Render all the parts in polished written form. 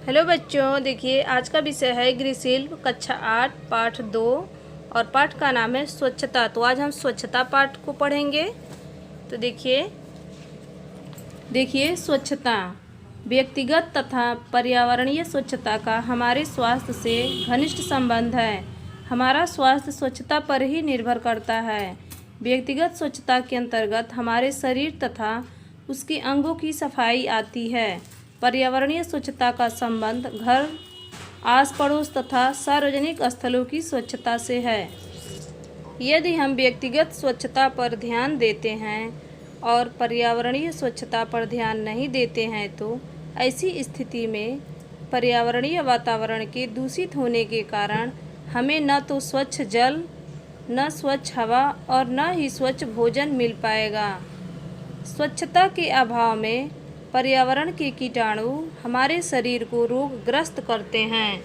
Hello बच्चों, देखिए आज का विषय है गृहशिल्प कक्षा 8 पाठ 2 और पाठ का नाम है स्वच्छता। तो आज हम स्वच्छता पाठ को पढ़ेंगे। तो देखिए स्वच्छता व्यक्तिगत तथा पर्यावरणीय स्वच्छता का हमारे स्वास्थ्य से घनिष्ठ संबंध है। हमारा स्वास्थ्य स्वच्छता पर ही निर्भर करता है। व्यक्तिगत स्वच्छता के अंतर्गत हमारे शरीर तथा उसके अंगों की सफाई आती है। पर्यावरणीय स्वच्छता का संबंध घर, आस पड़ोस तथा सार्वजनिक स्थलों की स्वच्छता से है। यदि हम व्यक्तिगत स्वच्छता पर ध्यान देते हैं और पर्यावरणीय स्वच्छता पर ध्यान नहीं देते हैं तो ऐसी स्थिति में पर्यावरणीय वातावरण के दूषित होने के कारण हमें न तो स्वच्छ जल, न स्वच्छ हवा और न ही स्वच्छ भोजन मिल पाएगा। स्वच्छता के अभाव में पर्यावरण के कीटाणु हमारे शरीर को रोगग्रस्त करते हैं।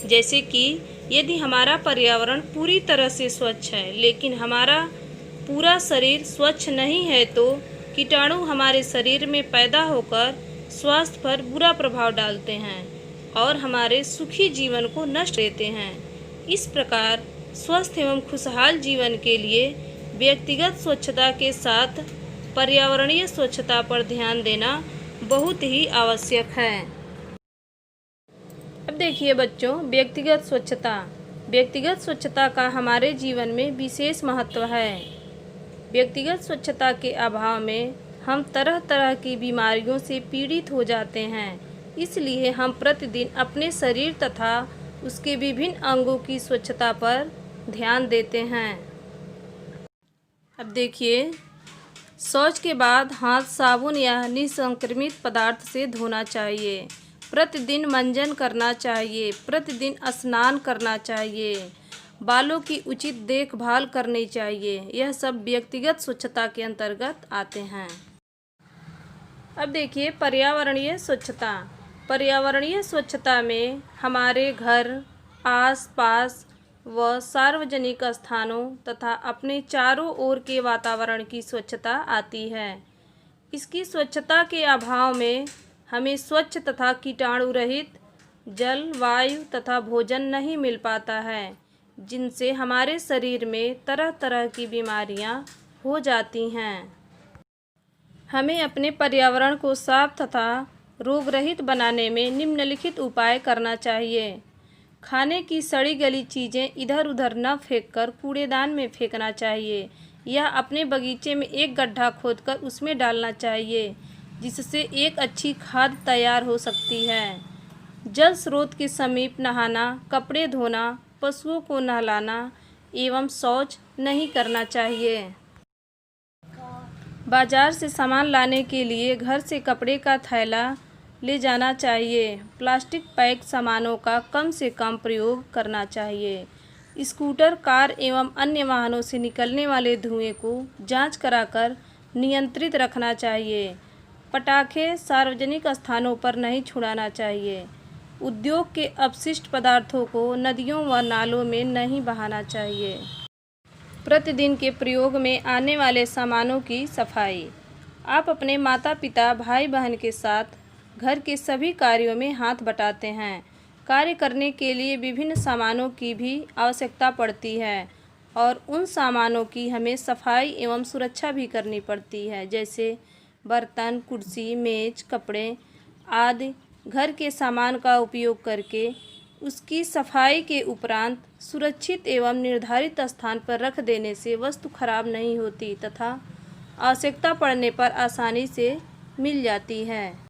जैसे कि यदि हमारा पर्यावरण पूरी तरह से स्वच्छ है लेकिन हमारा पूरा शरीर स्वच्छ नहीं है तो कीटाणु हमारे शरीर में पैदा होकर स्वास्थ्य पर बुरा प्रभाव डालते हैं और हमारे सुखी जीवन को नष्ट देते हैं। इस प्रकार स्वस्थ एवं खुशहाल जीवन के लिए व्यक्तिगत स्वच्छता के साथ पर्यावरणीय स्वच्छता पर ध्यान देना बहुत ही आवश्यक है। अब देखिए बच्चों, व्यक्तिगत स्वच्छता का हमारे जीवन में विशेष महत्व है। व्यक्तिगत स्वच्छता के अभाव में हम तरह तरह की बीमारियों से पीड़ित हो जाते हैं। इसलिए हम प्रतिदिन अपने शरीर तथा उसके विभिन्न अंगों की स्वच्छता पर ध्यान देते हैं। अब देखिए, शौच के बाद हाथ साबुन या निसंक्रमित पदार्थ से धोना चाहिए। प्रतिदिन मंजन करना चाहिए। प्रतिदिन स्नान करना चाहिए। बालों की उचित देखभाल करनी चाहिए। यह सब व्यक्तिगत स्वच्छता के अंतर्गत आते हैं। अब देखिए पर्यावरणीय स्वच्छता। पर्यावरणीय स्वच्छता में हमारे घर, आस पास व सार्वजनिक स्थानों तथा अपने चारों ओर के वातावरण की स्वच्छता आती है। इसकी स्वच्छता के अभाव में हमें स्वच्छ तथा कीटाणु रहित जल, वायु तथा भोजन नहीं मिल पाता है, जिनसे हमारे शरीर में तरह तरह की बीमारियां हो जाती हैं। हमें अपने पर्यावरण को साफ तथा रोग रहित बनाने में निम्नलिखित उपाय करना चाहिए। खाने की सड़ी गली चीज़ें इधर उधर न फेंककर कूड़ेदान में फेंकना चाहिए या अपने बगीचे में एक गड्ढा खोदकर उसमें डालना चाहिए, जिससे एक अच्छी खाद तैयार हो सकती है। जल स्रोत के समीप नहाना, कपड़े धोना, पशुओं को नहलाना एवं शौच नहीं करना चाहिए। बाजार से सामान लाने के लिए घर से कपड़े का थैला ले जाना चाहिए। प्लास्टिक पैक सामानों का कम से कम प्रयोग करना चाहिए। स्कूटर, कार एवं अन्य वाहनों से निकलने वाले धुएं को जांच कराकर नियंत्रित रखना चाहिए। पटाखे सार्वजनिक स्थानों पर नहीं छुड़ाना चाहिए। उद्योग के अपशिष्ट पदार्थों को नदियों व नालों में नहीं बहाना चाहिए। प्रतिदिन के प्रयोग में आने वाले सामानों की सफाई। आप अपने माता पिता, भाई बहन के साथ घर के सभी कार्यों में हाथ बटाते हैं। कार्य करने के लिए विभिन्न सामानों की भी आवश्यकता पड़ती है और उन सामानों की हमें सफाई एवं सुरक्षा भी करनी पड़ती है, जैसे बर्तन, कुर्सी, मेज, कपड़े आदि। घर के सामान का उपयोग करके उसकी सफाई के उपरांत सुरक्षित एवं निर्धारित स्थान पर रख देने से वस्तु खराब नहीं होती तथा आवश्यकता पड़ने पर आसानी से मिल जाती है।